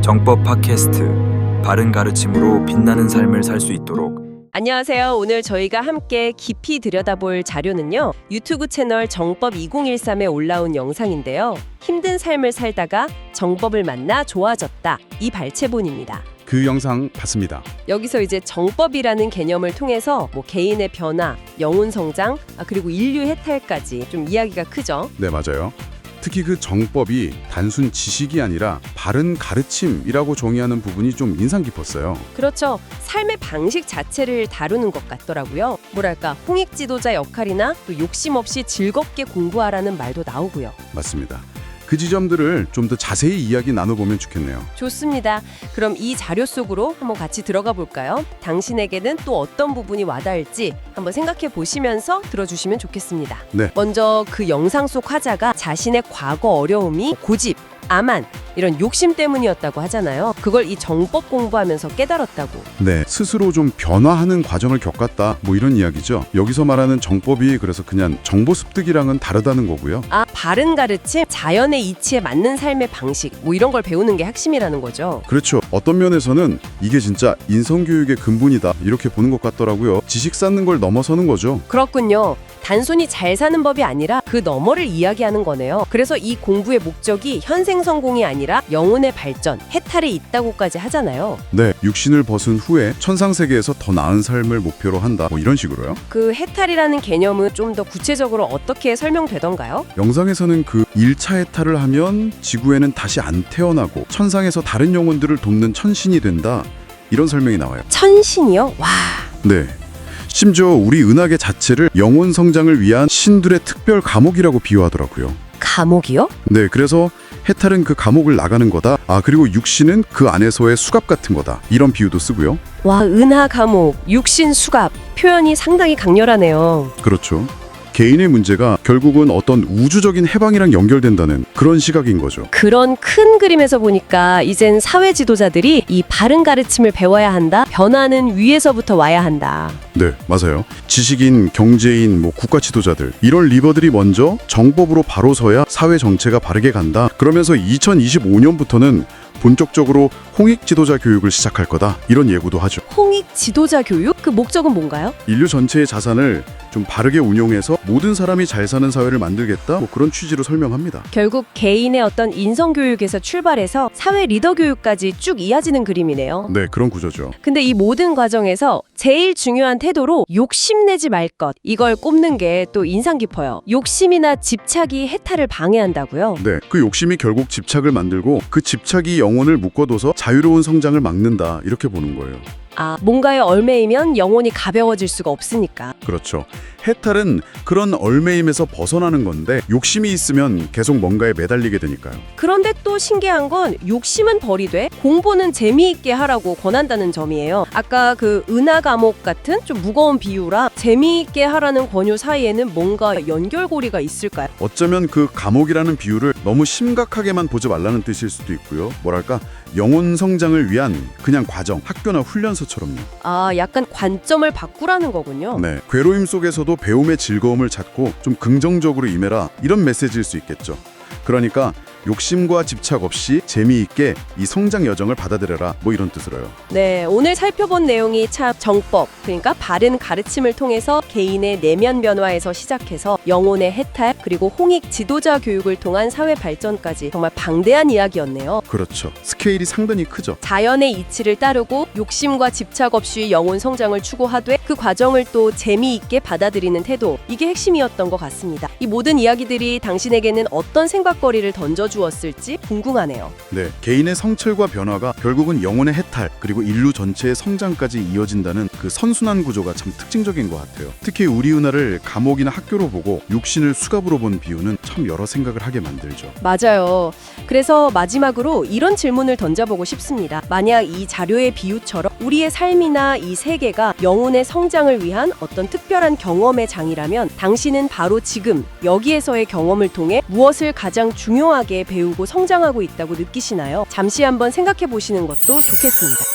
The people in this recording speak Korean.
정법 팟캐스트, 바른 가르침으로 빛나는 삶을 살 수 있도록. 안녕하세요. 오늘 저희가 함께 깊이 들여다볼 자료는요, 유튜브 채널 정법 2013에 올라온 영상인데요. 힘든 삶을 살다가 정법을 만나 좋아졌다, 이 발췌본입니다. 그 영상 봤습니다. 여기서 이제 정법이라는 개념을 통해서 개인의 변화, 영혼 성장, 그리고 인류 해탈까지 좀 이야기가 크죠. 네, 맞아요. 특히 그 정법이 단순 지식이 아니라 바른 가르침이라고 정의하는 부분이 좀 인상 깊었어요. 그렇죠. 삶의 방식 자체를 다루는 것 같더라고요. 뭐랄까, 홍익 지도자 역할이나 또 욕심 없이 즐겁게 공부하라는 말도 나오고요. 맞습니다. 그 지점들을 좀 더 자세히 이야기 나눠보면 좋겠네요. 좋습니다. 그럼 이 자료 속으로 한번 같이 들어가 볼까요? 당신에게는 또 어떤 부분이 와닿을지 한번 생각해 보시면서 들어주시면 좋겠습니다. 네. 먼저 그 영상 속 화자가 자신의 과거 어려움이 고집, 암안, 이런 욕심 때문이었다고 하잖아요. 그걸 이 정법 공부하면서 깨달았다고. 네, 스스로 좀 변화하는 과정을 겪었다, 이런 이야기죠. 여기서 말하는 정법이 그래서 그냥 정보 습득이랑은 다르다는 거고요. 바른 가르침, 자연의 이치에 맞는 삶의 방식, 이런 걸 배우는 게 핵심이라는 거죠. 그렇죠. 어떤 면에서는 이게 진짜 인성교육의 근본이다, 이렇게 보는 것 같더라고요. 지식 쌓는 걸 넘어서는 거죠. 그렇군요. 단순히 잘 사는 법이 아니라 그 너머를 이야기하는 거네요. 그래서 이 공부의 목적이 현생 성공이 아니라 영혼의 발전, 해탈에 있다고까지 하잖아요. 네, 육신을 벗은 후에 천상세계에서 더 나은 삶을 목표로 한다, 이런 식으로요. 그 해탈이라는 개념은 좀 더 구체적으로 어떻게 설명되던가요? 영상에서는 그 1차 해탈을 하면 지구에는 다시 안 태어나고 천상에서 다른 영혼들을 돕는 천신이 된다, 이런 설명이 나와요. 천신이요? 와. 네. 심지어 우리 은하계 자체를 영혼 성장을 위한 신들의 특별 감옥이라고 비유하더라고요. 감옥이요? 네, 그래서 해탈은 그 감옥을 나가는 거다. 그리고 육신은 그 안에서의 수갑 같은 거다, 이런 비유도 쓰고요. 와, 은하 감옥, 육신 수갑, 표현이 상당히 강렬하네요. 그렇죠. 개인의 문제가 결국은 어떤 우주적인 해방이랑 연결된다는 그런 시각인 거죠. 그런 큰 그림에서 보니까 이젠 사회 지도자들이 이 바른 가르침을 배워야 한다. 변화는 위에서부터 와야 한다. 네, 맞아요. 지식인, 경제인, 국가 지도자들, 이런 리더들이 먼저 정법으로 바로 서야 사회 정체가 바르게 간다. 그러면서 2025년부터는 본격적으로 홍익 지도자 교육을 시작할 거다, 이런 예고도 하죠. 홍익 지도자 교육? 그 목적은 뭔가요? 인류 전체의 자산을 좀 바르게 운용해서 모든 사람이 잘 사는 사회를 만들겠다, 그런 취지로 설명합니다. 결국 개인의 어떤 인성 교육에서 출발해서 사회 리더 교육까지 쭉 이어지는 그림이네요. 네, 그런 구조죠. 근데 이 모든 과정에서 제일 중요한 태도로 욕심내지 말 것, 이걸 꼽는 게 또 인상 깊어요. 욕심이나 집착이 해탈을 방해한다고요? 네, 그 욕심이 결국 집착을 만들고 그 집착이 영혼을 묶어둬서 자유로운 성장을 막는다, 이렇게 보는 거예요. 뭔가에 얽매이면 영혼이 가벼워질 수가 없으니까. 그렇죠. 해탈은 그런 얽매임에서 벗어나는 건데 욕심이 있으면 계속 뭔가에 매달리게 되니까요. 그런데 또 신기한 건 욕심은 버리되 공부는 재미있게 하라고 권한다는 점이에요. 아까 그 은하 감옥 같은 좀 무거운 비유라 재미있게 하라는 권유 사이에는 뭔가 연결고리가 있을까요? 어쩌면 그 감옥이라는 비유를 너무 심각하게만 보지 말라는 뜻일 수도 있고요. 뭐랄까, 영혼 성장을 위한 그냥 과정, 학교나 훈련소처럼요. 약간 관점을 바꾸라는 거군요. 네, 괴로움 속에서도 배움의 즐거움을 찾고 좀 긍정적으로 임해라, 이런 메시지일 수 있겠죠. 그러니까 욕심과 집착 없이 재미있게 이 성장 여정을 받아들여라, 이런 뜻으로요. 네, 오늘 살펴본 내용이 참 정법, 그러니까 바른 가르침을 통해서 개인의 내면 변화에서 시작해서 영혼의 해탈, 그리고 홍익 지도자 교육을 통한 사회 발전까지 정말 방대한 이야기였네요. 그렇죠. 스케일이 상당히 크죠. 자연의 이치를 따르고 욕심과 집착 없이 영혼 성장을 추구하되 그 과정을 또 재미있게 받아들이는 태도, 이게 핵심이었던 것 같습니다. 이 모든 이야기들이 당신에게는 어떤 생각거리를 던져주었을지 궁금하네요. 네, 개인의 성찰과 변화가 결국은 영혼의 해탈, 그리고 인류 전체의 성장까지 이어진다는 그 선순환 구조가 참 특징적인 것 같아요. 특히 우리 은하를 감옥이나 학교로 보고 육신을 수갑으로 본 비유는 참 여러 생각을 하게 만들죠. 맞아요. 그래서 마지막으로 이런 질문을 던져보고 싶습니다. 만약 이 자료의 비유처럼 우리의 삶이나 이 세계가 영혼의 성장을 위한 어떤 특별한 경험의 장이라면 당신은 바로 지금 여기에서의 경험을 통해 무엇을 가장 중요하게 배우고 성장하고 있다고 느끼시나요? 잠시 한번 생각해 보시는 것도 좋겠습니다.